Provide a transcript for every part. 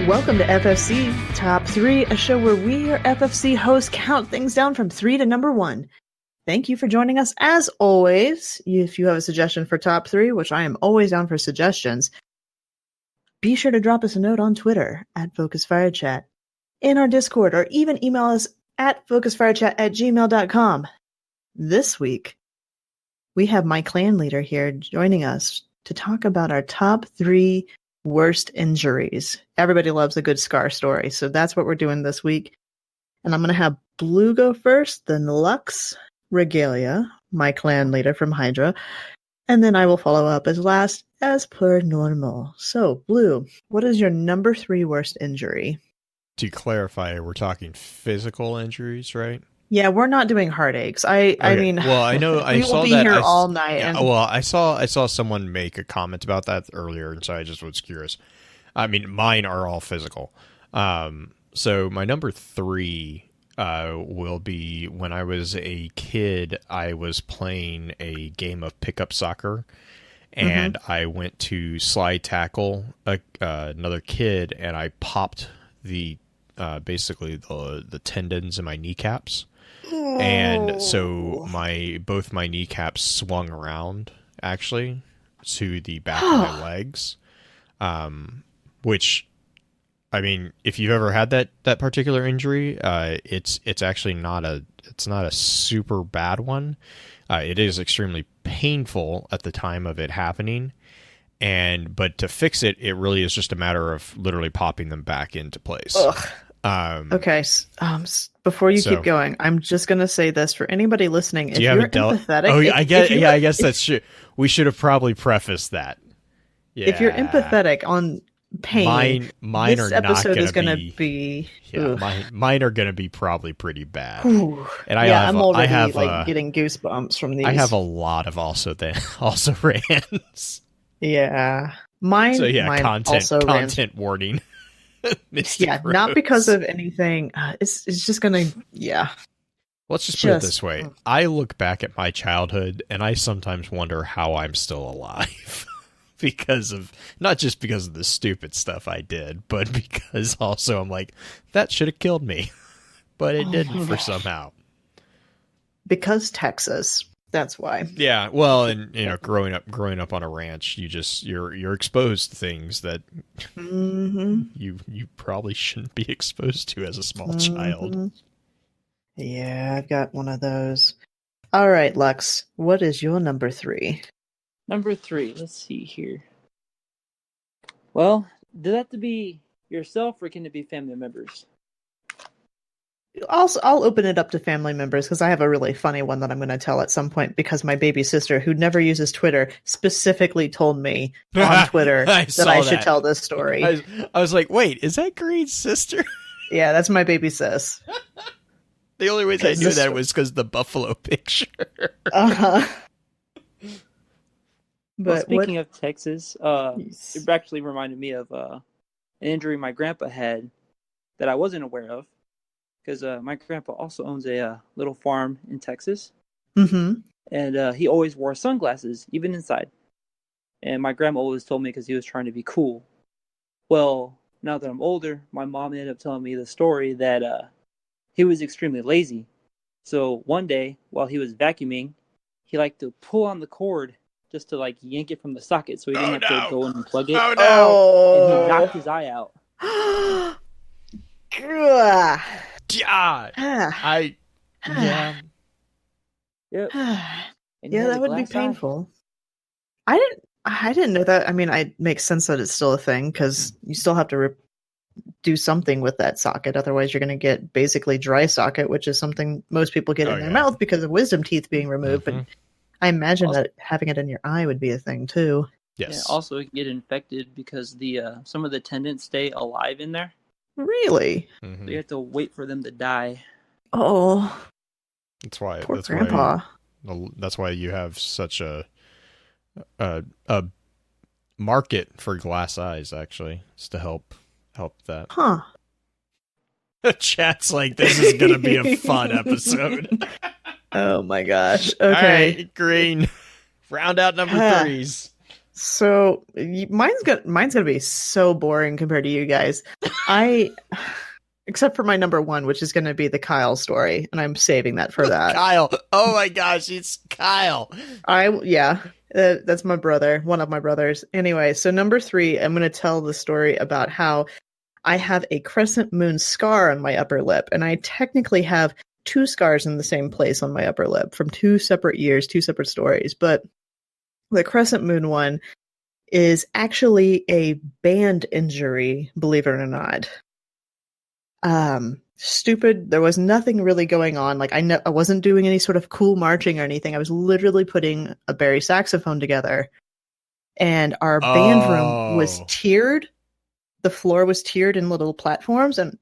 Welcome to FFC Top 3, a show where we, your FFC hosts, count things down from 3 to number 1. Thank you for joining us. As always, if you have a suggestion for Top 3, which I am always down for suggestions, be sure to drop us a note on Twitter at FocusFireChat, in our Discord, or even email us at FocusFireChat@gmail.com. This week, we have my clan leader here joining us to talk about our top 3 worst injuries. Everybody loves a good scar story, so that's what we're doing this week. And I'm going to have Blue go first, then LuxRegalia, my clan leader from Hydra, and then I will follow up as last, as per normal. So, Blue, what is your number 3 worst injury? To clarify, we're talking physical injuries, right? Yeah, we're not doing heartaches. I mean, well, I know I saw will be that here all night. Yeah, and... well, I saw someone make a comment about that earlier, and so I just was curious. I mean, mine are all physical. So my number 3 will be when I was a kid. I was playing a game of pickup soccer, and I went to slide tackle another kid, and I popped the basically the tendons in my kneecaps. And so both my kneecaps swung around actually to the back of my legs, which, I mean, if you've ever had that particular injury, it's actually not a super bad one. It is extremely painful at the time of it happening, but to fix it, it really is just a matter of literally popping them back into place. Okay. Before you keep going, I'm just going to say this for anybody listening. If you're empathetic, I guess that's true. We should have probably prefaced that. Yeah. If you're empathetic on pain, mine this are episode not is going to be. Yeah, mine are going to be probably pretty bad. Ooh. And I'm already getting goosebumps from these. I have a lot of also rans. Yeah, mine. So yeah, mine content warning. Yeah, Gross. Not because of anything. It's just gonna. Yeah. Let's just put it this way. I look back at my childhood and I sometimes wonder how I'm still alive. Not just because of the stupid stuff I did, but because also I'm like, that should have killed me. But it didn't for somehow. Because Texas. That's why. Yeah, well, and growing up on a ranch, you're exposed to things that you probably shouldn't be exposed to as a small child. Yeah, I've got one of those. All right, Lux, what is your number 3? Number 3, let's see here. Well, does that have to be yourself or can it be family members? I'll open it up to family members because I have a really funny one that I'm going to tell at some point because my baby sister, who never uses Twitter, specifically told me on Twitter that I should tell this story. I was like, wait, is that Green's sister? Yeah, that's my baby sis. The only reason I knew that was because the buffalo picture. But speaking of Texas, it actually reminded me of an injury my grandpa had that I wasn't aware of. Because my grandpa also owns a little farm in Texas. And he always wore sunglasses, even inside. And my grandma always told me because he was trying to be cool. Well, now that I'm older, my mom ended up telling me the story that he was extremely lazy. So one day, while he was vacuuming, he liked to pull on the cord just to yank it from the socket so he didn't have to go in and plug it. Oh, no! And he knocked his eye out. God, yeah. Yep. Yeah, that would be painful. I didn't know that. I mean, it makes sense that it's still a thing because you still have to do something with that socket. Otherwise, you're going to get basically dry socket, which is something most people get in their mouth because of wisdom teeth being removed. But I imagine that having it in your eye would be a thing too. Yes. Yeah, also, it can get infected because some of the tendons stay alive in there. Really? So you have to wait for them to die. Oh, Poor Grandpa. That's why you have such a market for glass eyes. Actually, is to help that. Huh? Chat's like, this is gonna be a fun episode. Oh my gosh! Okay, all right, Green. Round out number 3s. So mine's gonna be so boring compared to you guys. Except for my number one, which is gonna be the Kyle story, and I'm saving that for that. Kyle. Oh my gosh, it's Kyle. That's my brother, one of my brothers. Anyway, so number 3, I'm gonna tell the story about how I have a crescent moon scar on my upper lip, and I technically have 2 scars in the same place on my upper lip from 2 separate years, 2 separate stories. But the crescent moon one is actually a band injury, believe it or not. Stupid. There was nothing really going on. Like I wasn't doing any sort of cool marching or anything. I was literally putting a Barry saxophone together, and our band room was tiered. The floor was tiered in little platforms, and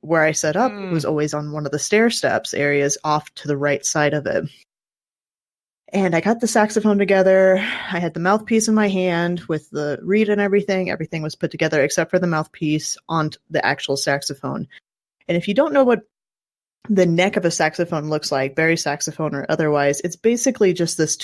where I set up was always on one of the stair steps areas off to the right side of it. And I got the saxophone together. I had the mouthpiece in my hand with the reed and everything. Everything was put together except for the mouthpiece on the actual saxophone. And if you don't know what the neck of a saxophone looks like, Barry saxophone or otherwise, it's basically just this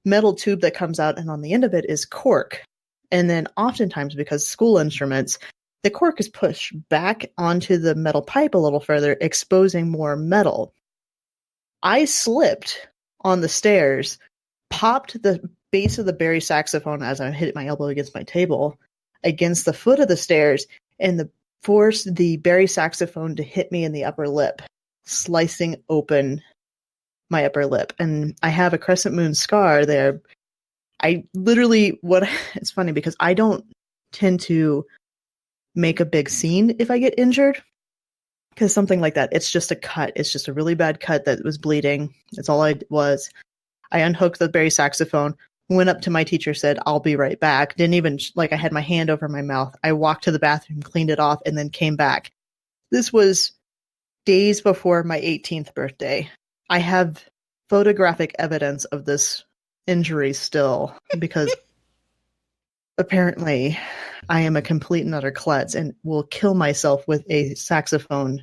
metal tube that comes out, and on the end of it is cork. And then oftentimes, because school instruments, the cork is pushed back onto the metal pipe a little further, exposing more metal. I slipped on the stairs, popped the base of the Barry saxophone as I hit my elbow against my table, against the foot of the stairs, and forced the Barry saxophone to hit me in the upper lip, slicing open my upper lip. And I have a crescent moon scar there. It's funny because I don't tend to make a big scene if I get injured. Because something like that, it's just a cut. It's just a really bad cut that was bleeding. That's all I was. I unhooked the Barry saxophone, went up to my teacher, said, "I'll be right back." Didn't even, I had my hand over my mouth. I walked to the bathroom, cleaned it off, and then came back. This was days before my 18th birthday. I have photographic evidence of this injury still, because apparently I am a complete and utter klutz and will kill myself with a saxophone.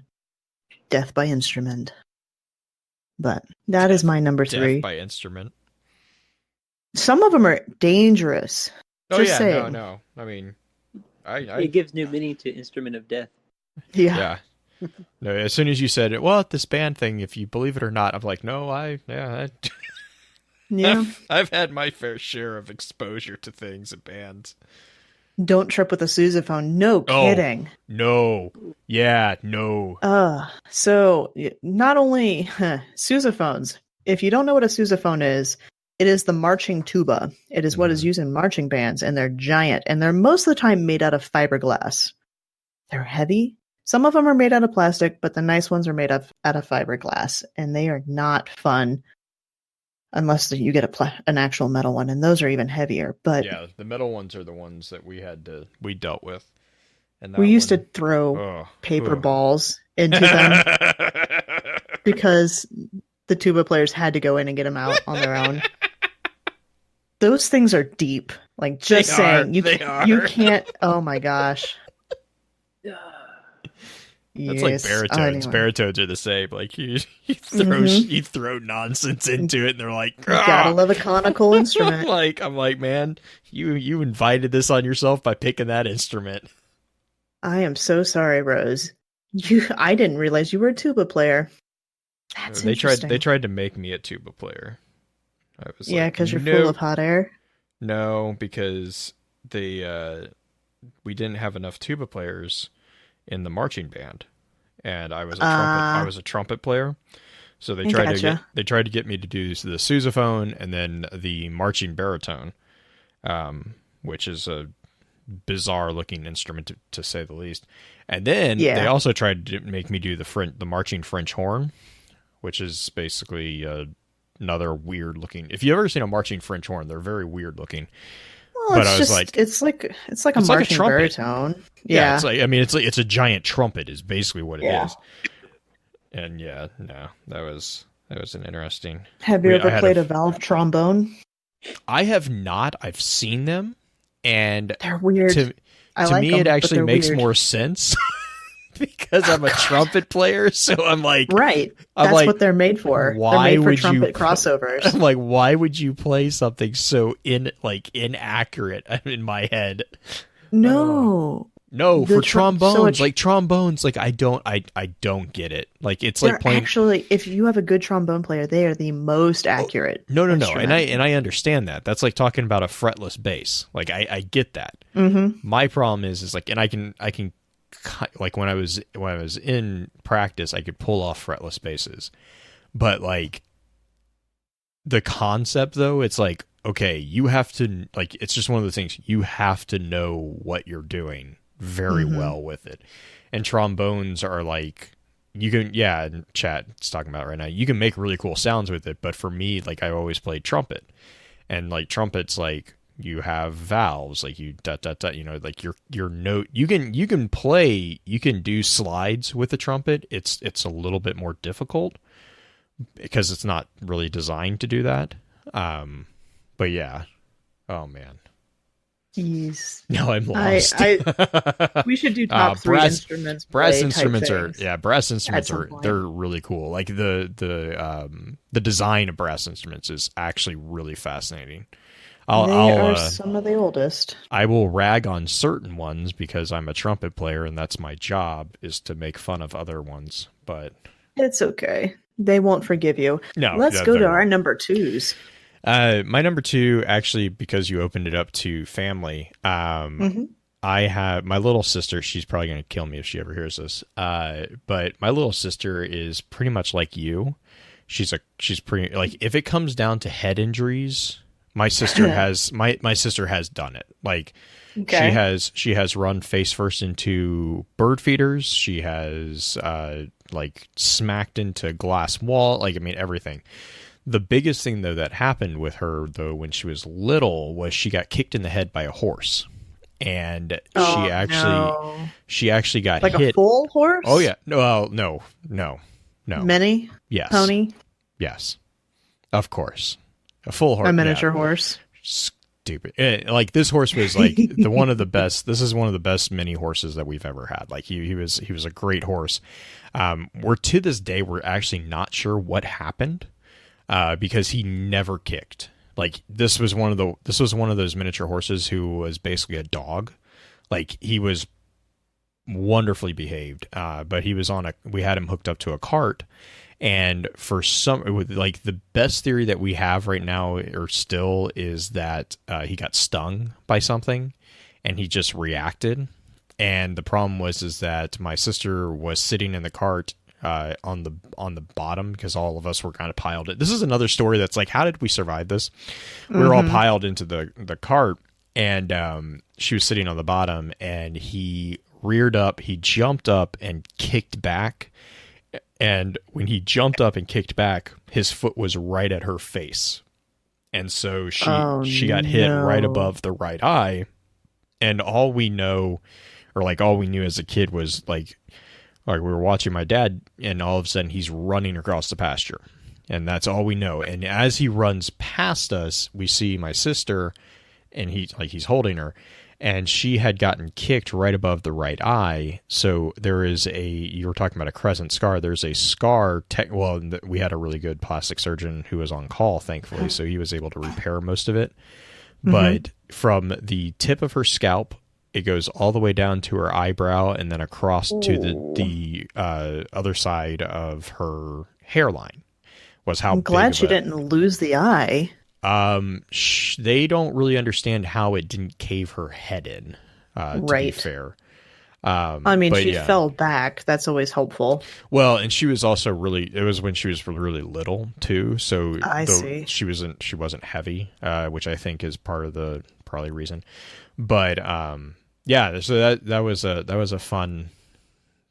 Death by instrument. But that is my number 3. Death by instrument. Some of them are dangerous. Oh, Just yeah, saying. no. I mean, it gives new meaning to instrument of death. Yeah. No, as soon as you said it, well, this band thing, if you believe it or not, I'm like, no, I've had my fair share of exposure to things at bands. Don't trip with a sousaphone. No kidding. No. Yeah, no. So not only sousaphones. If you don't know what a sousaphone is, it is the marching tuba. It is what is used in marching bands, and they're giant, and they're most of the time made out of fiberglass. They're heavy. Some of them are made out of plastic, but the nice ones are made out of fiberglass, and they are not fun unless you get an actual metal one, and those are even heavier. But yeah, the metal ones are the ones that we dealt with. And we used to throw paper balls into them because the tuba players had to go in and get them out on their own. Those things are deep. Like, just saying, you can't. Oh my gosh. That's like baritones. Anyway. Baritones are the same. Like you throw nonsense into it, and they're like, you gotta love a conical instrument. I'm like, man, you invited this on yourself by picking that instrument. I am so sorry, Rose. I didn't realize you were a tuba player. That's interesting. They tried to make me a tuba player. I was because you're full of hot air. No, because we didn't have enough tuba players in the marching band, and I was a trumpet player, so they tried to get me to do the sousaphone and then the marching baritone, which is a bizarre looking instrument to say the least. And then they also tried to make me do the marching French horn, which is basically another weird looking. If you've ever seen a marching French horn, they're very weird looking. Well, but it's like a marching baritone. Yeah, it's a giant trumpet is basically what it is. And that was an interesting. Have you ever played a valve trombone? I have not. I've seen them, and they're weird. To me, it actually makes more sense because I'm a trumpet player. So I'm like, right. That's like, what they're made for. Why they're made for would trumpet you crossovers? I'm like, why would you play something so inaccurate in my head? No. No, for trombones, trombones, like I don't get it. Like it's like playing. Actually, if you have a good trombone player, they are the most accurate. No, and I understand that. That's like talking about a fretless bass. Like I get that. Mm-hmm. My problem is like, and I can like when I was in practice, I could pull off fretless basses, but like the concept though, it's like, okay, you have to, like, it's just one of those things. You have to know what you're doing very well with it. And trombones are like, you can, and chat it's talking about right now, you can make really cool sounds with it, but for me, like, I always played trumpet, and like trumpets, like, you have valves, like you you know, like your note, you can play, you can do slides with a trumpet. It's a little bit more difficult because it's not really designed to do that. But yeah, oh man. Jeez. No, I'm lost. We should do top three instruments. Brass instruments are they're really cool. Like the design of brass instruments is actually really fascinating. They are some of the oldest. I will rag on certain ones because I'm a trumpet player and that's my job, is to make fun of other ones. But it's okay. They won't forgive you. No. Let's go to our number twos. My number two, actually, because you opened it up to family, I have my little sister. She's probably going to kill me if she ever hears this. But my little sister is pretty much like you. She's pretty, like, if it comes down to head injuries, my sister has my sister has done it. Like, she has run face first into bird feeders. She has like smacked into glass wall. Like, I mean, everything. The biggest thing, though, that happened with her, though, when she was little, was she got kicked in the head by a horse, and she actually got like hit. A full horse. Oh yeah, no. Many. Yes. Pony. Yes, of course, a full horse. A miniature horse. Stupid. Like, this horse was like one of the best. This is one of the best mini horses that we've ever had. Like, he was a great horse. We're to this day, we're actually not sure what happened. Because he never kicked. Like, this was one of those miniature horses who was basically a dog. Like, he was wonderfully behaved. But he was we had him hooked up to a cart, and for like, the best theory that we have right now, or still, is that he got stung by something, and he just reacted. And the problem is that my sister was sitting in the cart on the bottom, because all of us were kind of piled in. This is another story that's like, how did we survive this? We were all piled into the cart, and she was sitting on the bottom, and he reared up, he jumped up and kicked back. And when he jumped up and kicked back, his foot was right at her face. And so she got hit right above the right eye. And all we knew as a kid was like we were watching my dad, and all of a sudden he's running across the pasture, and that's all we know. And as he runs past us, we see my sister, and he's holding her, and she had gotten kicked right above the right eye. So there is you were talking about a crescent scar. There's a scar. We had a really good plastic surgeon who was on call, thankfully, so he was able to repair most of it. But from the tip of her scalp, it goes all the way down to her eyebrow, and then across to the other side of her hairline. Was how I'm glad she didn't lose the eye. They don't really understand how it didn't cave her head in. To be fair, I mean, she fell back. That's always helpful. Well, and she was also it was when she was really little too. So I see. She wasn't heavy, which I think is part of the probably reason. But yeah, so that was a fun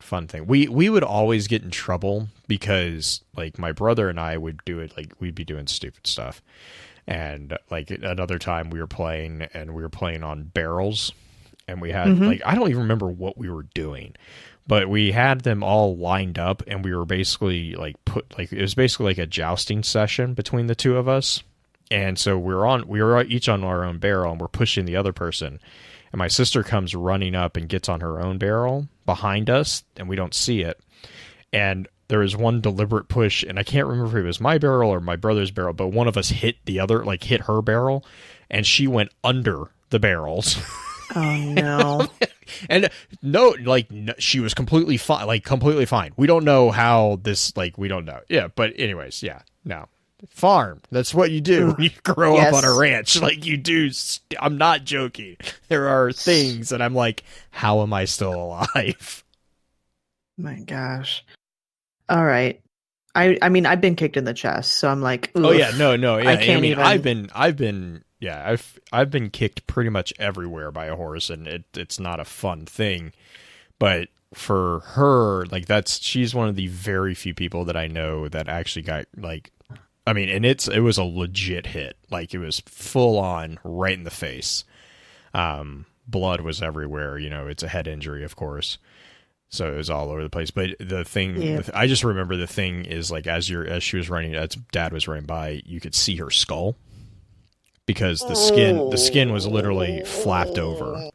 thing. We would always get in trouble because, like, my brother and I would do it, like, we'd be doing stupid stuff. And like another time we were playing on barrels, and we had like, I don't even remember what we were doing, but we had them all lined up, and we were basically it was basically like a jousting session between the two of us. And so we were each on our own barrel, and we're pushing the other person. And my sister comes running up and gets on her own barrel behind us and we don't see it. And there was one deliberate push, and I can't remember if it was my barrel or my brother's barrel, but one of us hit the other, like hit her barrel, and she went under the barrels. Oh no. And no, she was completely fine, completely fine. We don't know how this, we don't know. Yeah, but anyways, yeah, no. Farm. That's what you do when you grow up on a ranch. You do. I'm not joking. There are things that I'm like, how am I still alive? My gosh. All right. I mean, I've been kicked in the chest, so I'm like, oof, oh yeah, no, yeah. I can't even. I've been kicked pretty much everywhere by a horse, and it's not a fun thing. But for her, she's one of the very few people that I know that actually got and it was a legit hit. It was full on right in the face. Blood was everywhere. It's a head injury, of course. So it was all over the place. But the thing, I just remember the thing is as she was running, as Dad was running by, you could see her skull because the skin was literally flapped over.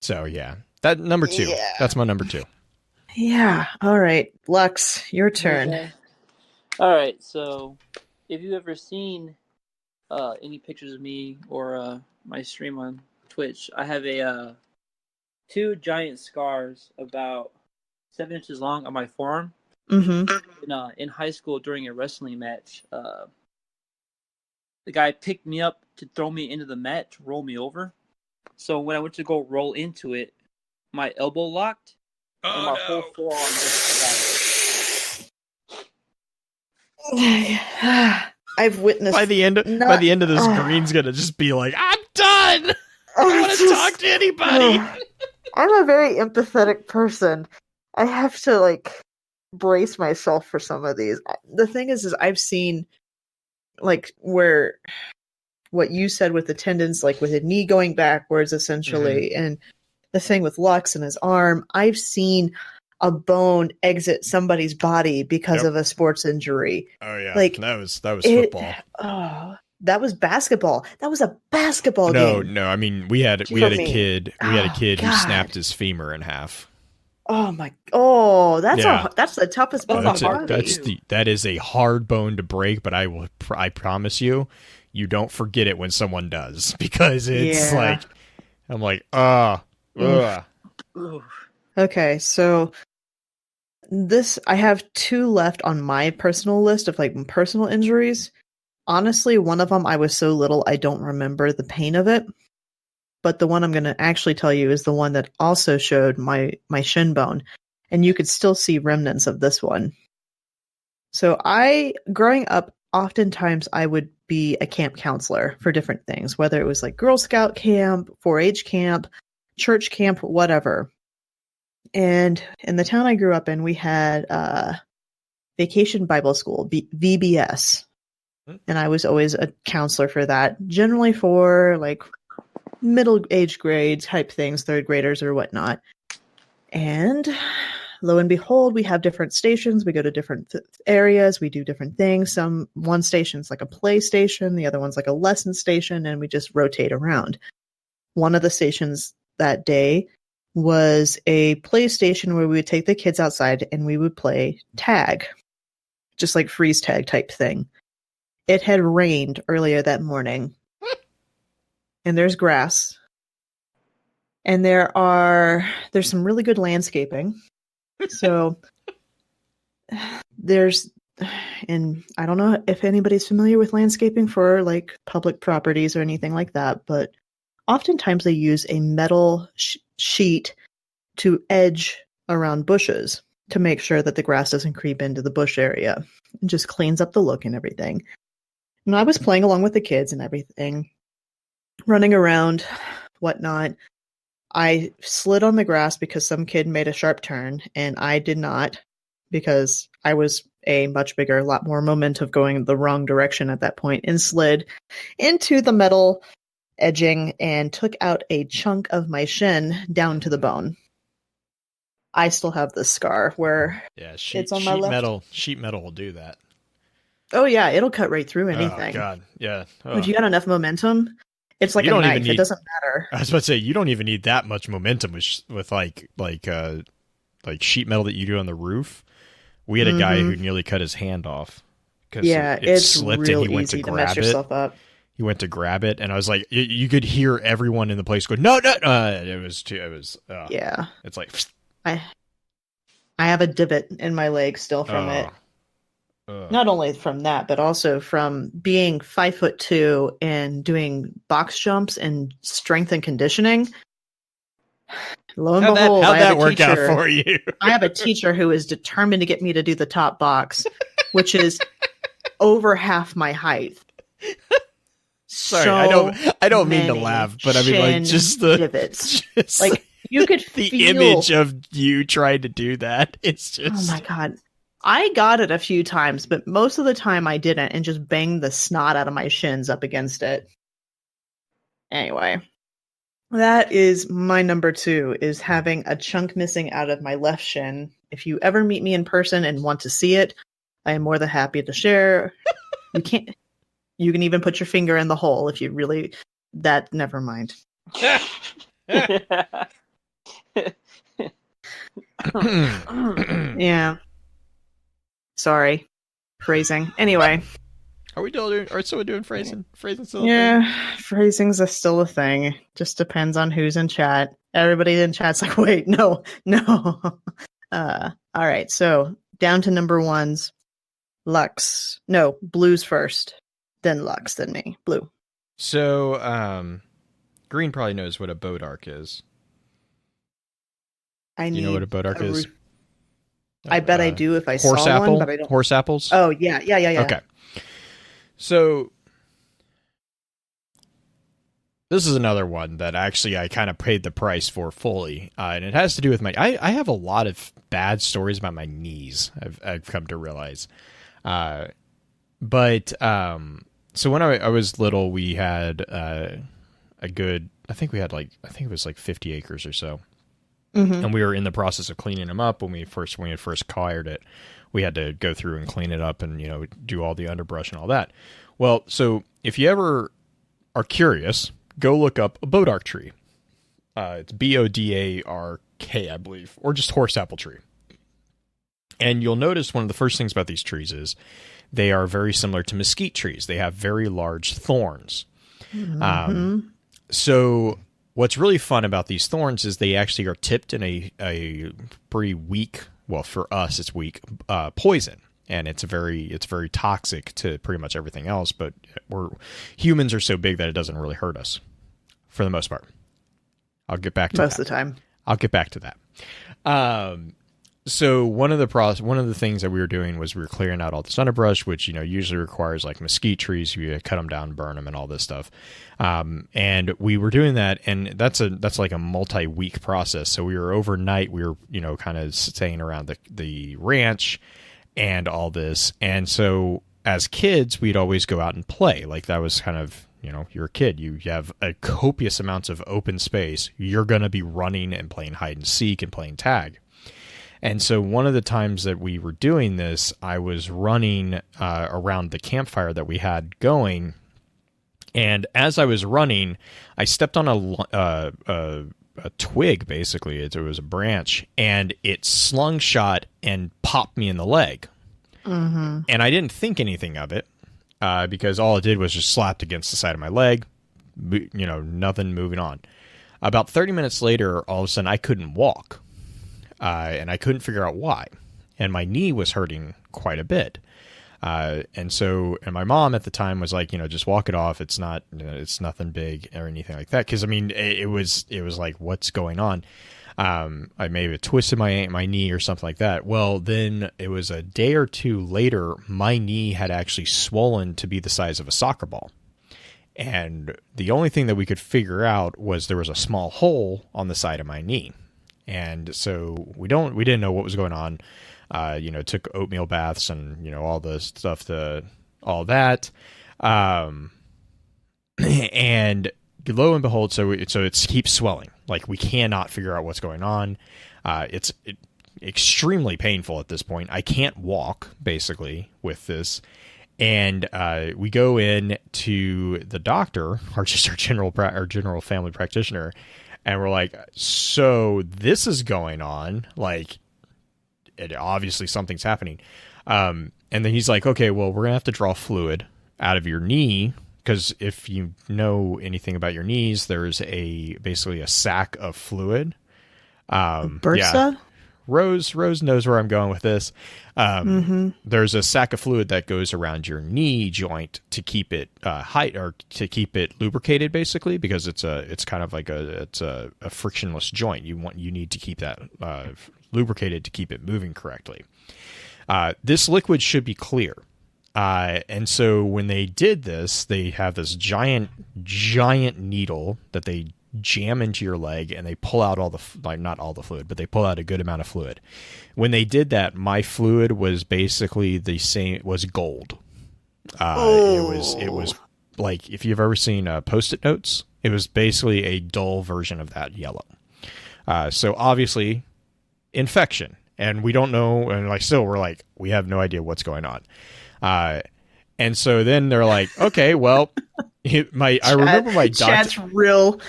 So yeah, that number 2. Yeah. That's my number 2. Yeah. All right, Lux, your turn. Okay. All right. So, if you've ever seen any pictures of me or my stream on Twitch, I have 2 giant scars about 7 inches long on my forearm. Mm-hmm. In high school, during a wrestling match, the guy picked me up to throw me into the mat to roll me over. So when I went to go roll into it, my elbow locked. And my whole forearm just I've witnessed. By the end of this, Green's gonna just be like, "I'm done. I don't want to talk to anybody." I'm a very empathetic person. I have to brace myself for some of these. The thing is I've seen where what you said with the tendons, with a knee going backwards, essentially, and the thing with Lux and his arm, I've seen a bone exit somebody's body because of a sports injury. Oh yeah, that was football. Oh, that was basketball. That was a basketball game. No. I mean, we had a kid who snapped his femur in half. Oh my! Oh, that's the toughest bone. That is a hard bone to break. But I promise you don't forget it when someone does, because it's I'm like, ugh. Okay, so I have 2 left on my personal list of personal injuries. Honestly, one of them I was so little I don't remember the pain of it. But the one I'm going to actually tell you is the one that also showed my shin bone, and you could still see remnants of this one. So growing up, oftentimes I would be a camp counselor for different things, whether it was Girl Scout camp, 4-H camp, church camp, whatever. And in the town I grew up in, we had Vacation Bible School, VBS. And I was always a counselor for that, generally for middle age grade type things, 3rd graders or whatnot. And lo and behold, we have different stations. We go to different areas. We do different things. One station's like a play station. The other one's like a lesson station. And we just rotate around. One of the stations that day was a play station where we would take the kids outside and we would play tag, just like freeze tag type thing. It had rained earlier that morning, and there's grass, and there's some really good landscaping. So and I don't know if anybody's familiar with landscaping for public properties or anything like that, but oftentimes they use a metal sheet to edge around bushes to make sure that the grass doesn't creep into the bush area. It just cleans up the look and everything. And I was playing along with the kids and everything, running around, whatnot. I slid on the grass because some kid made a sharp turn, and I did not, because I was a much bigger, lot more momentum going the wrong direction at that point, and slid into the metal edging and took out a chunk of my shin down to the bone. I still have the scar where it's on my left. Sheet metal will do that. Oh yeah, it'll cut right through anything. Oh god, yeah. But you got enough momentum, It's like you a don't knife. even need, it doesn't matter. I was about to say, you don't even need that much momentum with like sheet metal that you do on the roof. We had a guy who nearly cut his hand off because it slipped and he went to grab it. Up. He went to grab it, and I was like, you could hear everyone in the place go, no. Yeah. It's like, I have a divot in my leg still from it. Not only from that, but also from being 5'2" and doing box jumps and strength and conditioning. Lo and behold, how'd that work out for you? I have a teacher who is determined to get me to do the top box, which is over half my height. Sorry, I don't mean to laugh, but I mean like just the divots. Like you could the feel image of you trying to do that. It's just, oh my God. I got it a few times, but most of the time I didn't and just banged the snot out of my shins up against it. Anyway, that is my number 2, is having a chunk missing out of my left shin. If you ever meet me in person and want to see it, I am more than happy to share. You can even put your finger in the hole if you really, never mind. Yeah. Sorry. Phrasing. Anyway. Are we still doing phrasing? Phrasing's still a thing? Phrasing's still a thing. Just depends on who's in chat. Everybody in chat's like, wait, no. All right, so down to number 1s. Lux. No, Blue's first. Then Lux, then me. Blue. So, Green probably knows what a bodark is. Do you know what a bodark is? I bet I do if I saw one, but I don't. Horse apples? Oh, yeah. Okay. So, this is another one that actually I kind of paid the price for fully. And it has to do with I have a lot of bad stories about my knees, I've come to realize. So when I was little, we had a good, I think it was like 50 acres or so. Mm-hmm. And we were in the process of cleaning them up when we first acquired it. We had to go through and clean it up and, do all the underbrush and all that. Well, so if you ever are curious, go look up a bodark tree. It's Bodark, I believe, or just horse apple tree. And you'll notice one of the first things about these trees is they are very similar to mesquite trees. They have very large thorns. Mm-hmm. So what's really fun about these thorns is they actually are tipped in a pretty weak, well, for us it's weak, poison. And it's very toxic to pretty much everything else, but humans are so big that it doesn't really hurt us for the most part. I'll get back to that. Most of the time. I'll get back to that. So one of the things that we were doing was we were clearing out all this underbrush, which usually requires like mesquite trees. You cut them down, burn them, and all this stuff. And we were doing that, and that's like a multi-week process. So we were overnight. We were kind of staying around the ranch and all this. And so as kids, we'd always go out and play. Like that was kind of you're a kid. You have a copious amounts of open space. You're going to be running and playing hide and seek and playing tag. And so one of the times that we were doing this, I was running around the campfire that we had going. And as I was running, I stepped on a twig, basically. It was a branch, and it slungshot and popped me in the leg. Mm-hmm. And I didn't think anything of it because all it did was just slapped against the side of my leg, nothing moving on. About 30 minutes later, all of a sudden, I couldn't walk. And I couldn't figure out why. And my knee was hurting quite a bit. And my mom at the time was like, just walk it off. It's not, it's nothing big or anything like that. Cause I mean, it was like, what's going on? I may have twisted my knee or something like that. Well, then it was a day or two later, my knee had actually swollen to be the size of a soccer ball. And the only thing that we could figure out was there was a small hole on the side of my knee. And so we didn't know what was going on. Took oatmeal baths and, all the stuff all that. And lo and behold, so it keeps swelling. Like we cannot figure out what's going on. It's extremely painful at this point. I can't walk basically with this. And we go in to the doctor, or just our general family practitioner, and we're like, so this is going on. Like, obviously something's happening. And then he's like, okay, well, we're going to have to draw fluid out of your knee, because if you know anything about your knees, there's basically a sac of fluid. Bursa? Yeah. Rose knows where I'm going with this. There's a sac of fluid that goes around your knee joint to keep it or to keep it lubricated, basically, because it's kind of like a frictionless joint. You need to keep that lubricated to keep it moving correctly. This liquid should be clear. And so when they did this, they have this giant needle that they jam into your leg, and they pull out not all the fluid, but they pull out a good amount of fluid. When they did that, my fluid was basically the same. It was gold. It was like, if you've ever seen Post-it notes, it was basically a dull version of that yellow. So obviously infection, and we don't know. And we're like, we have no idea what's going on. And so then they're like, okay, well, I remember my doctor. Chad's real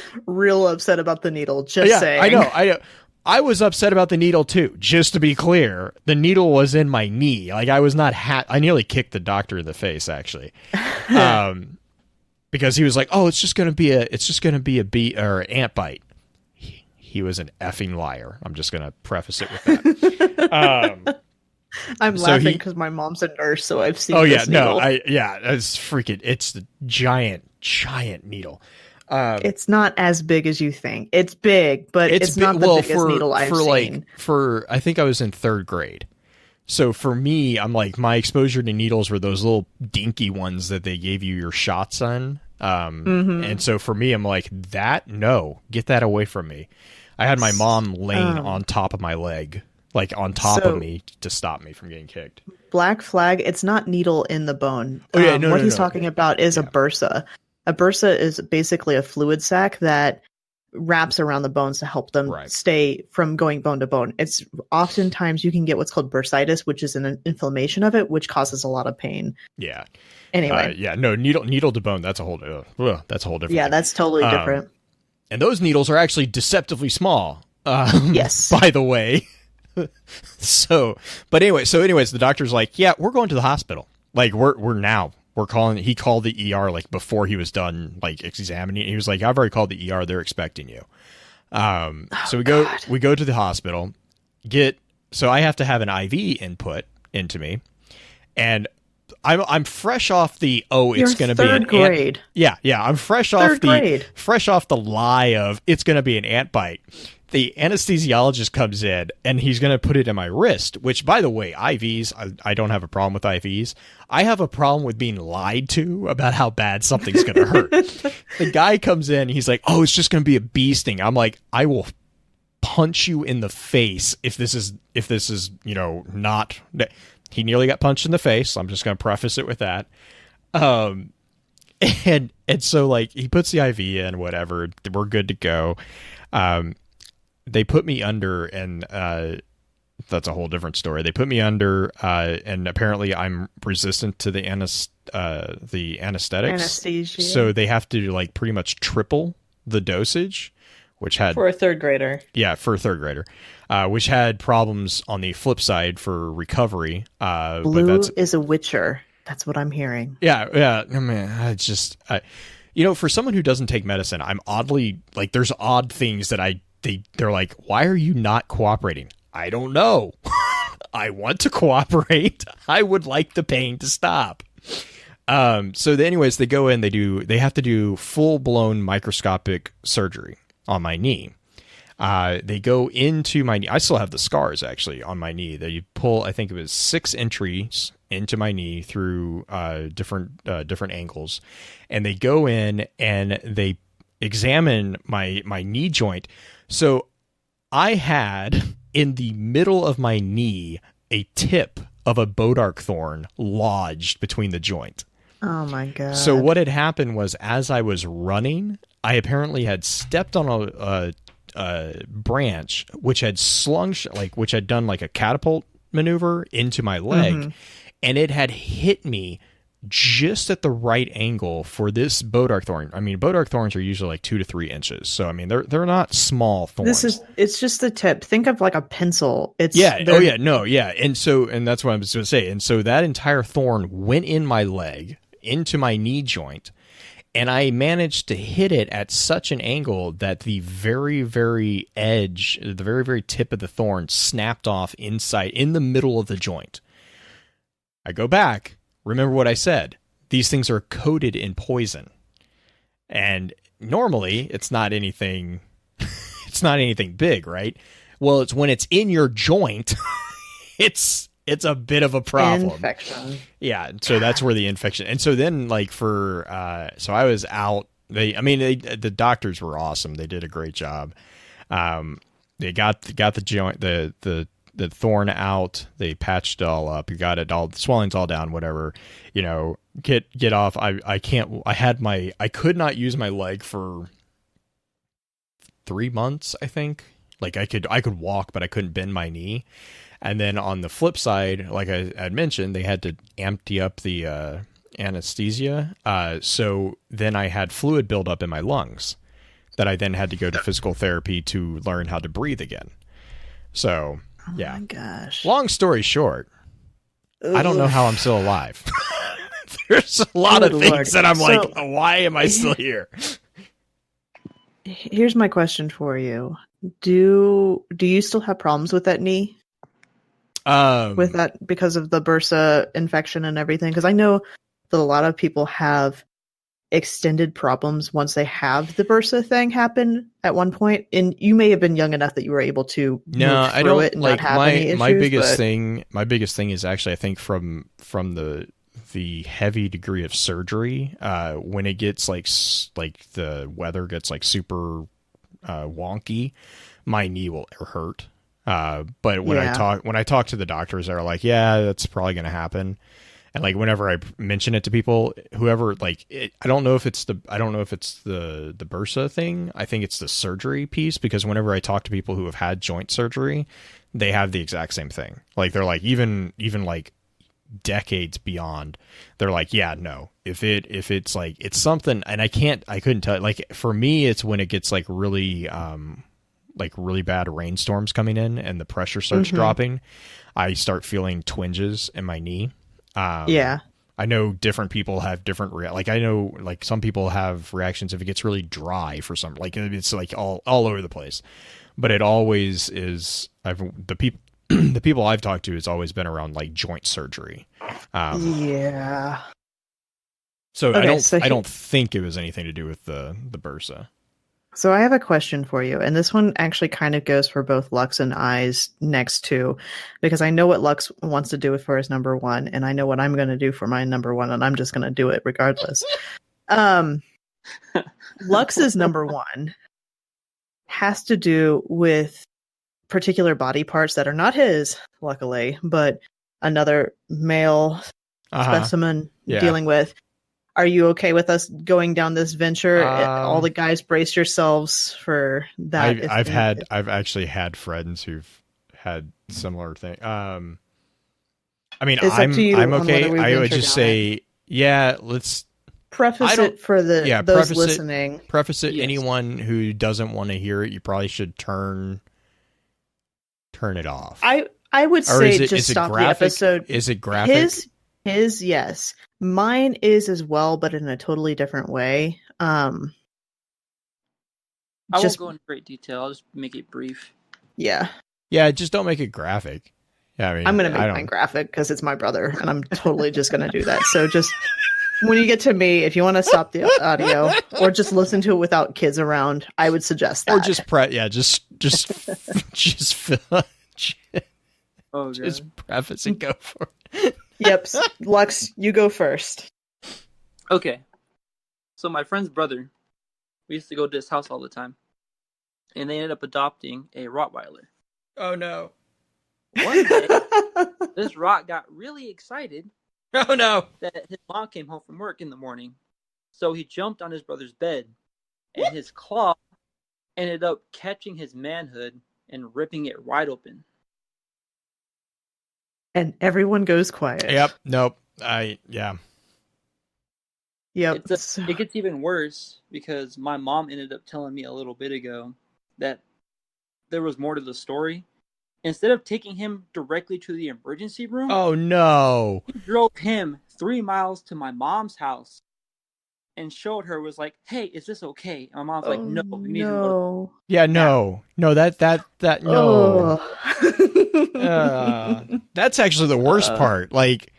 upset about the needle. Just saying. I know. I was upset about the needle too. Just to be clear, the needle was in my knee. Like, I was not I nearly kicked the doctor in the face, actually, because he was like, "Oh, it's just going to be a bee or ant bite." He was an effing liar. I'm just going to preface it with that. I'm laughing because my mom's a nurse, so I've seen. This needle. It's the giant needle. It's not as big as you think. It's big, but it's not the biggest needle I've seen. I think I was in 3rd grade. So for me, I'm like, my exposure to needles were those little dinky ones that they gave you your shots on. And so for me, I'm like, get that away from me. I had my mom laying on top of my leg, like on top of me, to stop me from getting kicked. Black flag, it's not needle in the bone. Oh, yeah, what he's talking about is a bursa. A bursa is basically a fluid sac that wraps around the bones to help them stay from going bone to bone. It's oftentimes you can get what's called bursitis, which is an inflammation of it, which causes a lot of pain. Yeah. Anyway. Needle to bone, that's a whole different Yeah, thing. that's totally different. And those needles are actually deceptively small. Yes. By the way. Anyways, the doctor's like, yeah, we're going to the hospital. Like, he called the ER like before he was done like examining. He was like, I've already called the ER. They're expecting you. So we go to the hospital, so I have to have an IV input into me, and I'm fresh off the, it's going to be an grade. I'm fresh off the lie of it's going to be an ant bite. The anesthesiologist comes in, and he's going to put it in my wrist, which, by the way, IVs, I don't have a problem with IVs. I have a problem with being lied to about how bad something's going to hurt. The guy comes in, he's like, oh, it's just going to be a bee sting. I'm like, I will punch you in the face if this is, not. He nearly got punched in the face. So I'm just going to preface it with that. And so, like, he puts the IV in, whatever. We're good to go. They put me under, and that's a whole different story. They put me under, and apparently I'm resistant to the anesthetics. Anesthesia. So they have to like pretty much triple the dosage, which had for a 3rd grader. Yeah, for a 3rd grader, which had problems on the flip side for recovery. Blue is a witcher. That's what I'm hearing. Yeah. I mean, for someone who doesn't take medicine, I'm oddly like, there's odd things that they're like, why are you not cooperating? I don't know. I want to cooperate. I would like the pain to stop. Anyways, they go in, they have to do full-blown microscopic surgery on my knee. They go into my knee. I still have the scars actually on my knee. They pull, I think it was 6 entries into my knee through different angles. And they go in and they examine my knee joint. So I had in the middle of my knee a tip of a bodark thorn lodged between the joint. Oh my God. So what had happened was, as I was running, I apparently had stepped on a branch which had which had done like a catapult maneuver into my leg, and it had hit me just at the right angle for this Bodark thorn. I mean, Bodark thorns are usually like 2 to 3 inches. So, I mean, they're not small thorns. It's just the tip. Think of like a pencil. And that's what I was going to say. And so that entire thorn went in my leg, into my knee joint, and I managed to hit it at such an angle that the very, very edge, the very, very tip of the thorn snapped off inside, in the middle of the joint. I go back. Remember what I said. These things are coated in poison. And normally it's not anything big, right? Well, it's when it's in your joint, it's a bit of a problem. Infection. Yeah, so that's where the infection. And so then so I was out. The doctors were awesome. They did a great job. They got the joint, the thorn out. They patched it all up. You got it all. The swelling's all down. Whatever. Get off. I can't. I could not use my leg for 3 months. I think. Like I could walk, but I couldn't bend my knee. And then on the flip side, like I had mentioned, they had to empty up the anesthesia. So then I had fluid buildup in my lungs that I then had to go to physical therapy to learn how to breathe again. So. Yeah. Oh my gosh. Long story short, I don't know how I'm still alive. There's a lot of things that I'm like, why am I still here? Here's my question for you. Do you still have problems with that knee? With that, because of the bursa infection and everything? Because I know that a lot of people have extended problems once they have the bursa thing happen at one point, and you may have been young enough that you were able to move through it and not have any issues. My biggest thing is actually, I think, from the heavy degree of surgery, when it gets like the weather gets like super wonky, my knee will hurt. But when I talk to the doctors, they're like, yeah, that's probably going to happen. And like whenever I mention it to people, whoever I don't know if it's the bursa thing. I think it's the surgery piece, because whenever I talk to people who have had joint surgery, they have the exact same thing. Like they're like even like decades beyond, they're like, yeah, no, if it's like it's something, and I couldn't tell. Like for me, it's when it gets like really bad rainstorms coming in and the pressure starts dropping, I start feeling twinges in my knee. I know different people have different I know like some people have reactions if it gets really dry for some, like it's like all over the place, but it always is. The people I've talked to, it's always been around like joint surgery. So I don't think it was anything to do with the bursa. So I have a question for you, and this one actually kind of goes for both Lux and I's next two, because I know what Lux wants to do for his number one, and I know what I'm going to do for my number one, and I'm just going to do it regardless. Lux's number one has to do with particular body parts that are not his, luckily, but another male specimen dealing with. Are you okay with us going down this venture? All the guys, brace yourselves for that. I've actually had friends who've had similar thing. I mean, I'm okay. I would just say, let's preface it for those listening. Preface it. Yes. Anyone who doesn't want to hear it, you probably should turn it off. I would say just stop the episode. Is it graphic? His, yes. Mine is as well, but in a totally different way. I won't go into great detail. I'll just make it brief. Yeah. Yeah, just don't make it graphic. Yeah, I mean, I'm going to make mine graphic because it's my brother, and I'm totally just going to do that. So just when you get to me, if you want to stop the audio or just listen to it without kids around, I would suggest that. Or just just preface and go for it. Yep. Lux, you go first. Okay. So my friend's brother, we used to go to his house all the time. And they ended up adopting a Rottweiler. Oh, no. One day, this Rott got really excited. Oh, no. That his mom came home from work in the morning. So he jumped on his brother's bed. And his claw ended up catching his manhood and ripping it wide open. And everyone goes quiet. Yep. Nope. Yeah. Yep. It gets even worse because my mom ended up telling me a little bit ago that there was more to the story. Instead of taking him directly to the emergency room, oh no, he drove him 3 miles to my mom's house and showed her, was like, "Hey, is this okay?" And my mom's like, "No, you need to go to yeah, no, that no. That's actually the worst part. Like,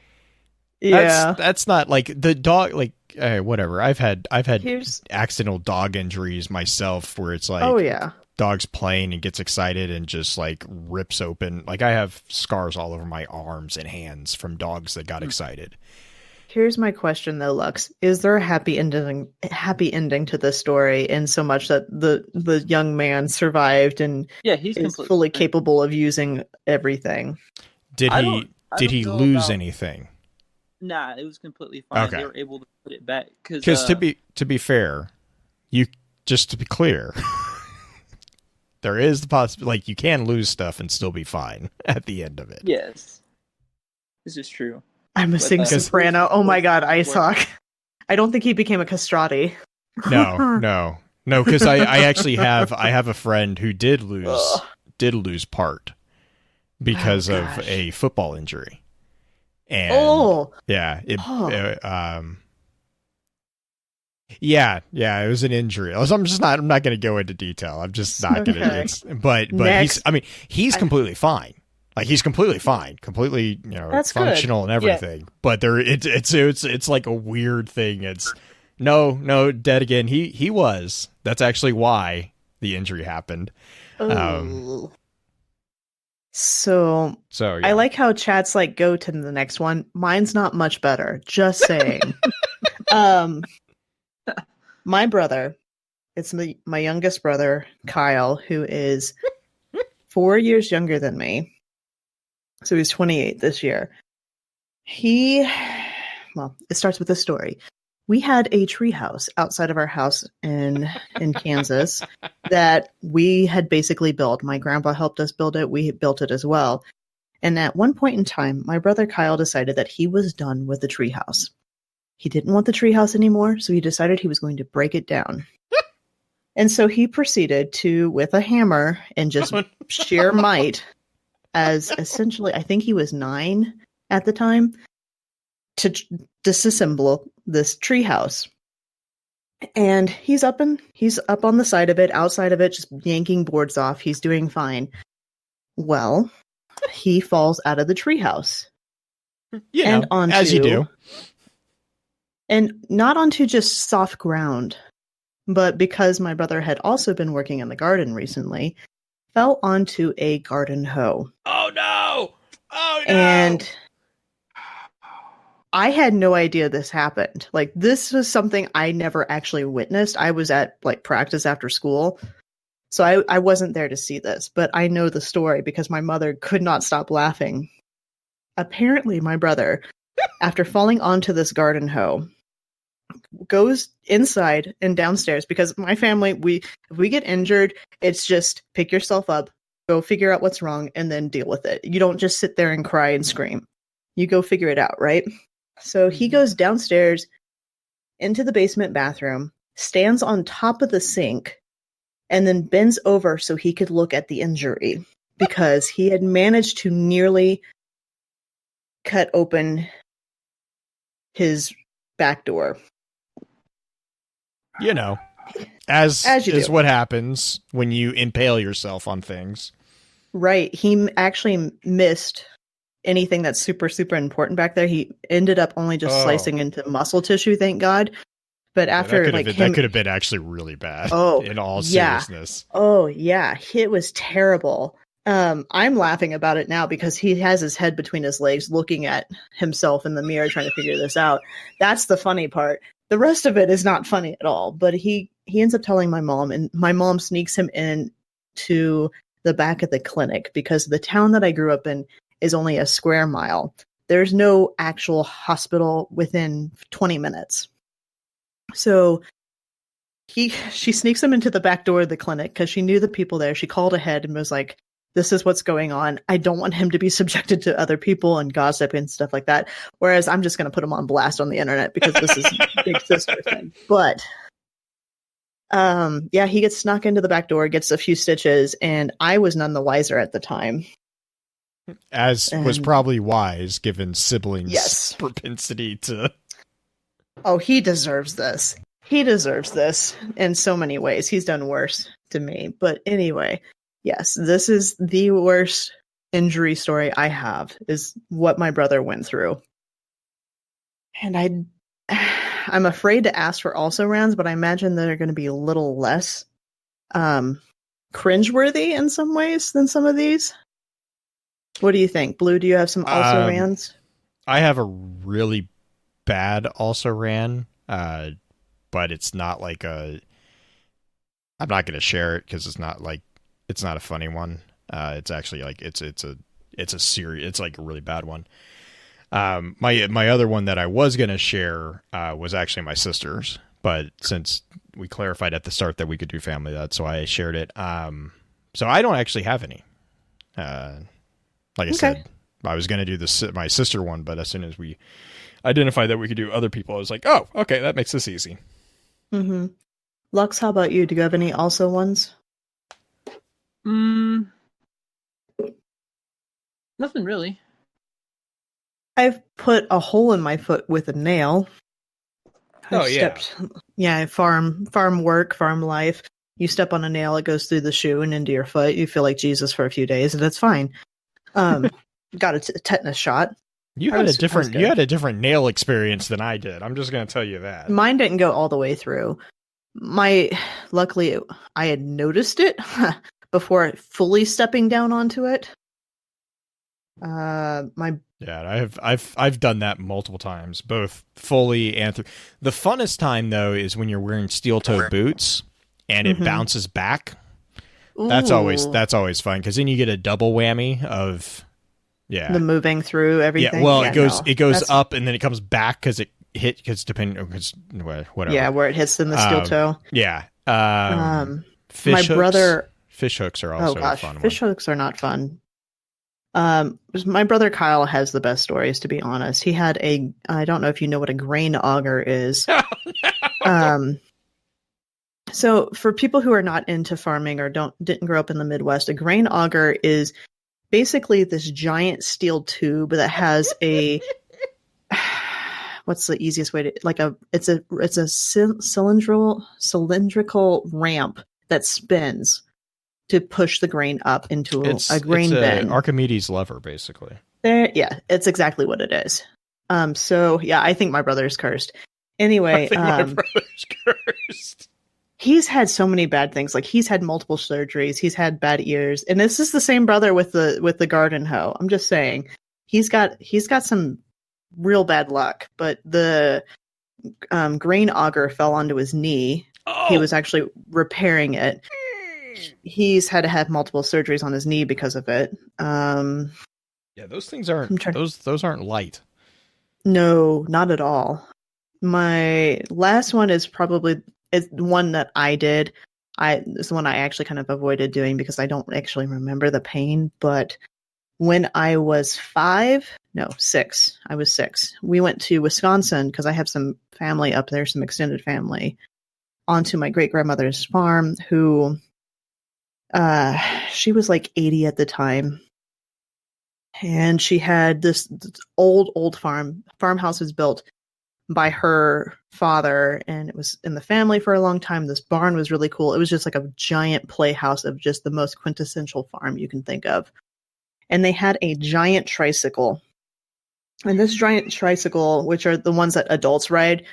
yeah, that's not like the dog. Like, whatever. I've had Here's... accidental dog injuries myself, where it's like, oh yeah, dog's playing and gets excited and just like rips open. Like, I have scars all over my arms and hands from dogs that got excited. Here's my question though, Lux. Is there a happy ending to this story, in so much that the young man survived and is fully capable of using everything? Did he lose anything? Nah, it was completely fine. Okay. They were able to put it back because to be fair, just to be clear, there is the possibility, like, you can lose stuff and still be fine at the end of it. Yes, this is true. I'm a soprano. Oh my god, Ice Hawk. I don't think he became a castrati. No, because I actually have a friend who did lose part because of a football injury. And it was an injury. I'm not going to go into detail. I'm just not going to. But he's completely fine. Like, he's completely fine, completely, That's functional good. and everything. Yeah. But it's like a weird thing. It's no, dead again. He was. That's actually why the injury happened. So yeah. I like how chat's like, go to the next one. Mine's not much better. Just saying. My brother, it's my youngest brother, Kyle, who is 4 years younger than me. So he's 28 this year. It starts with a story. We had a treehouse outside of our house in Kansas that we had basically built. My grandpa helped us build it. We built it as well. And at one point in time, my brother Kyle decided that he was done with the treehouse. He didn't want the treehouse anymore, so he decided he was going to break it down. And so he proceeded to, with a hammer and just sheer might, as essentially, I think he was 9 at the time, to disassemble this treehouse. And he's up on the side of it, outside of it, just yanking boards off. He's doing fine. Well, he falls out of the treehouse. As you do. And not onto just soft ground, but because my brother had also been working in the garden recently, fell onto a garden hoe. Oh no! And I had no idea this happened. Like, this was something I never actually witnessed. I was at like practice after school, so I wasn't there to see this, but I know the story because my mother could not stop laughing. Apparently, my brother, after falling onto this garden hoe, goes inside and downstairs, because my family, if we get injured, it's just pick yourself up, go figure out what's wrong, and then deal with it. You don't just sit there and cry and scream. You go figure it out, right? So he goes downstairs into the basement bathroom, stands on top of the sink, and then bends over so he could look at the injury, because he had managed to nearly cut open his back door. As is what happens when you impale yourself on things. Right. He actually missed anything that's super, super important back there. He ended up only just slicing into muscle tissue, thank God. But after that could have been actually really bad. In all seriousness. Oh yeah, it was terrible. I'm laughing about it now because he has his head between his legs, looking at himself in the mirror, trying to figure this out. That's the funny part. The rest of it is not funny at all. But he ends up telling my mom, and my mom sneaks him in to the back of the clinic, because the town that I grew up in is only a square mile. There's no actual hospital within 20 minutes. So she sneaks him into the back door of the clinic because she knew the people there. She called ahead and was like, This is what's going on. I don't want him to be subjected to other people and gossip and stuff like that. Whereas I'm just going to put him on blast on the internet because this is big sister thing. But yeah, he gets snuck into the back door, gets a few stitches, and I was none the wiser at the time. Was probably wise given siblings' yes. propensity to. Oh, he deserves this. He deserves this in so many ways. He's done worse to me. But anyway, yes, this is the worst injury story I have, is what my brother went through. And I'm afraid to ask for also-rans, but I imagine they're going to be a little less cringeworthy in some ways than some of these. What do you think? Blue, do you have some also-rans? I have a really bad also-ran, but it's not like I'm not going to share it because it's not a funny one. It's actually like it's a serious, it's like a really bad one. My other one that I was going to share was actually my sister's, but since we clarified at the start that we could do family, that's why I shared it. So I don't actually have any. Like I said, I was going to do my sister one, but as soon as we identified that we could do other people, I was like, oh, okay, that makes this easy. Mm-hmm. Lux, how about you? Do you have any also ones? Nothing really. I've put a hole in my foot with a nail. Farm work, farm life. You step on a nail, it goes through the shoe and into your foot. You feel like Jesus for a few days, and it's fine. Got a tetanus shot. You had a different nail experience than I did. I'm just going to tell you that. Mine didn't go all the way through. Luckily, I had noticed it before fully stepping down onto it. I've done that multiple times, both fully and through. The funnest time though is when you're wearing steel-toed boots and it bounces back. Ooh. That's always fun because then you get a double whammy of the moving through everything. Yeah, well, it goes up and then it comes back because whatever. Yeah, where it hits in the steel toe. Yeah. Fish hooks are also a fun one. Fish hooks are not fun. My brother Kyle has the best stories, to be honest. He had I don't know if you know what a grain auger is. So for people who are not into farming or didn't grow up in the Midwest, a grain auger is basically this giant steel tube that has what's the easiest way to it's a cylindrical ramp that spins to push the grain up into a grain bin. Archimedes lever, basically. It's exactly what it is. So yeah, I think my brother's cursed. Anyway, my brother's cursed. He's had so many bad things. Like he's had multiple surgeries. He's had bad ears, and this is the same brother with the garden hoe. I'm just saying, he's got some real bad luck. But the grain auger fell onto his knee. Oh. He was actually repairing it. He's had to have multiple surgeries on his knee because of it. Those things those aren't light. No, not at all. My last one is probably one that I did. It's the one I actually kind of avoided doing because I don't actually remember the pain. But when I was 6, I was 6. We went to Wisconsin because I have some family up there, some extended family, onto my great grandmother's farm. Who, she was like 80 at the time, and she had this old farmhouse was built by her father, and it was in the family for a long time. This barn was really cool. It was just like a giant playhouse of just the most quintessential farm you can think of. And they had a giant tricycle. And this giant tricycle, which are the ones that adults ride,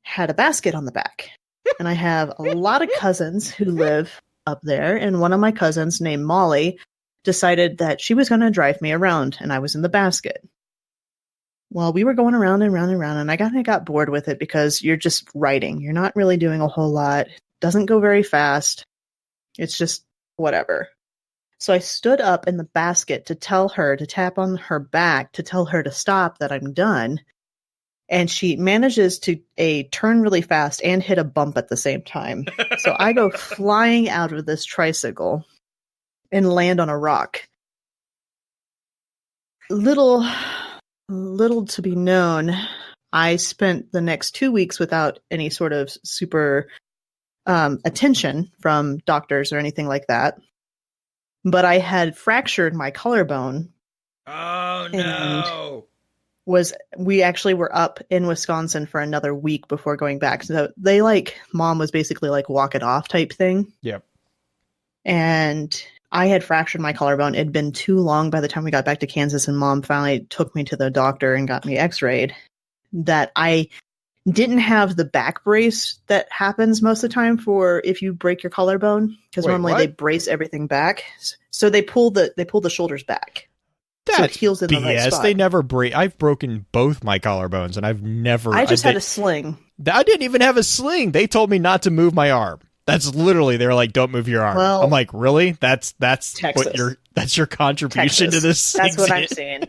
had a basket on the back. And I have a lot of cousins who live up there, and one of my cousins named Molly decided that she was going to drive me around, and I was in the basket. Well, we were going around and round and round, and I kind of got bored with it because you're just riding. You're not really doing a whole lot. It doesn't go very fast. It's just whatever. So I stood up in the basket to tell her, to tap on her back, to tell her to stop, that I'm done. And she manages to turn really fast and hit a bump at the same time. So I go flying out of this tricycle. and land on a rock. Little to be known, I spent the next 2 weeks without any sort of super attention from doctors or anything like that. But I had fractured my collarbone. Oh no! We actually were up in Wisconsin for another week before going back. So they mom was basically like walk it off type thing. Yep. And I had fractured my collarbone. It'd been too long by the time we got back to Kansas, and mom finally took me to the doctor and got me x-rayed, that I didn't have the back brace that happens most of the time for if you break your collarbone, because normally they brace everything back. So they pull the shoulders back. That's so it heals in the right spot. They never break. I've broken both my collarbones, and I've never. I just had a sling. I didn't even have a sling. They told me not to move my arm. That's literally, they're like, don't move your arm. Well, I'm like, really? That's Texas. That's your contribution to this. That's what I'm saying.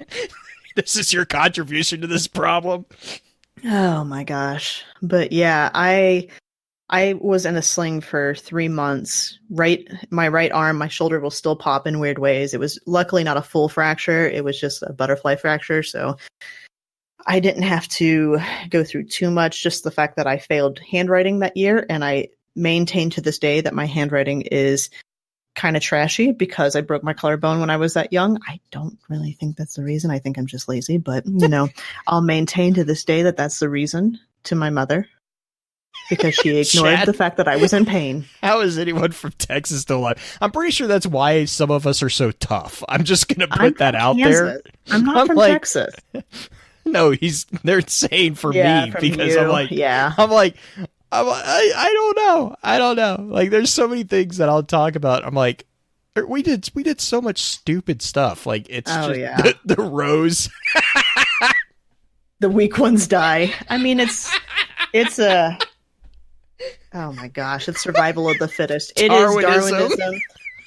This is your contribution to this problem. Oh my gosh. But yeah, I was in a sling for 3 months. My right arm, my shoulder will still pop in weird ways. It was luckily not a full fracture. It was just a butterfly fracture. So I didn't have to go through too much. Just the fact that I failed handwriting that year, and I maintain to this day that my handwriting is kind of trashy because I broke my collarbone when I was that young. I don't really think that's the reason. I think I'm just lazy, but I'll maintain to this day that that's the reason to my mother, because she ignored the fact that I was in pain. How is anyone from Texas still alive? I'm pretty sure that's why some of us are so tough. I'm just going to put that out there. I'm not from Texas. No, they're saying for me because I'm like, I don't know. Like, there's so many things that I'll talk about. I'm like, we did so much stupid stuff. Like, it's the rose. The weak ones die. I mean, it's a, oh my gosh, it's survival of the fittest. It is Darwinism.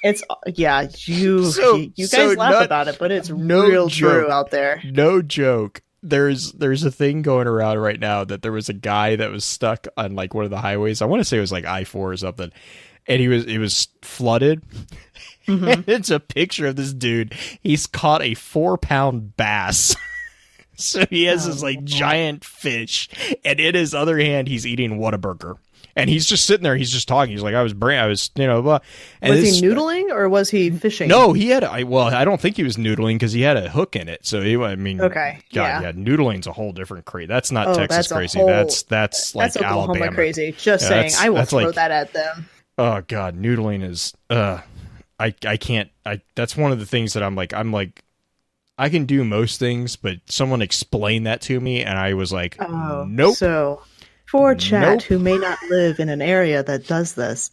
It's, you guys laugh about it, but it's real true out there. No joke. There's a thing going around right now that there was a guy that was stuck on like one of the highways. I want to say it was like I-4 or something, and it was flooded. Mm-hmm. And it's a picture of this dude. He's caught a 4-pound bass. So he has this like giant fish, and in his other hand, he's eating Whataburger. And he's just sitting there. He's just talking. He's like, I was, blah. And was he noodling or was he fishing? No, he had. I don't think he was noodling because he had a hook in it. So okay, noodling's a whole different crazy. That's not Texas crazy. That's like Oklahoma Alabama crazy. Just saying, I will throw that at them. Oh God, noodling is. I can't. That's one of the things that I'm like. I can do most things, but someone explained that to me, and I was like, nope. So. For chat who may not live in an area that does this,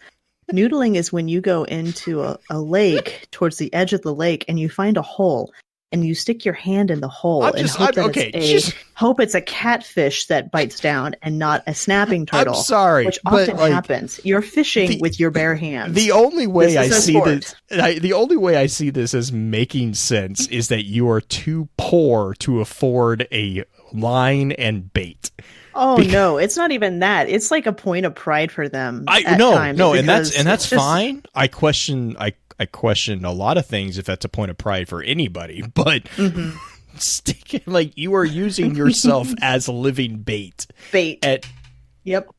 noodling is when you go into a lake, towards the edge of the lake, and you find a hole, and you stick your hand in the hole hope it's a catfish that bites down and not a snapping turtle. I'm sorry, which often happens. You're fishing with your bare hands. The only way I see this as making sense is that you are too poor to afford a line and bait. Oh no, it's not even that. It's like a point of pride for them. And that's fine. I question a lot of things if that's a point of pride for anybody, but sticking like you are using yourself as living bait. Yep.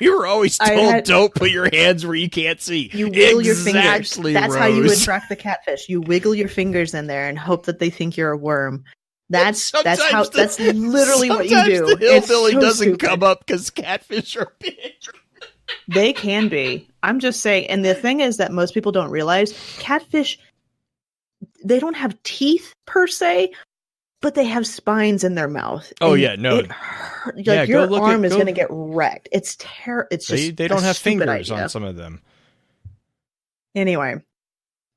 We were always told don't put your hands where you can't see. You wiggle your fingers. That's how you attract the catfish. You wiggle your fingers in there and hope that they think you're a worm. That's literally what you do. The hillbilly doesn't come up because catfish are big. They can be. I'm just saying. And the thing is that most people don't realize catfish, they don't have teeth per se, but they have spines in their mouth. Oh yeah, no. Your arm is going to get wrecked. It's terrible. It's just they don't have fingers on some of them. Anyway.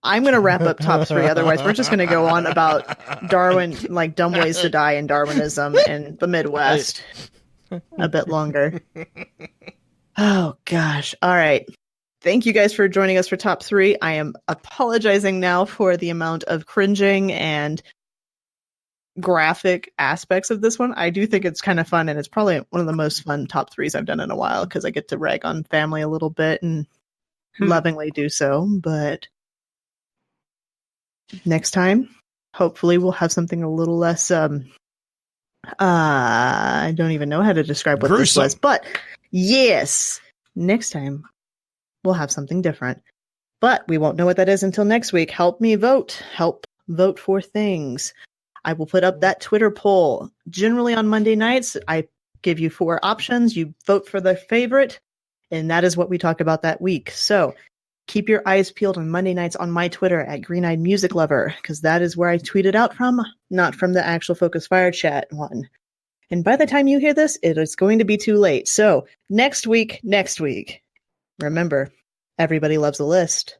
I'm going to wrap up top 3. Otherwise, we're just going to go on about Darwin, like dumb ways to die in Darwinism in the Midwest a bit longer. Oh, gosh. All right. Thank you guys for joining us for top 3. I am apologizing now for the amount of cringing and graphic aspects of this one. I do think it's kind of fun, and it's probably one of the most fun top 3s I've done in a while because I get to rag on family a little bit and lovingly do so. But next time, hopefully we'll have something a little less, I don't even know how to describe what gruesome. This was. But yes, next time we'll have something different. But we won't know what that is until next week. Help me vote. Help vote for things. I will put up that Twitter poll. Generally on Monday nights, I give you 4 options. You vote for the favorite, and that is what we talk about that week. So keep your eyes peeled on Monday nights on my Twitter at Green-Eyed Music Lover, because that is where I tweet it out from, not from the actual Focus Fire chat one. And by the time you hear this, it is going to be too late. So next week, remember, everybody loves a list.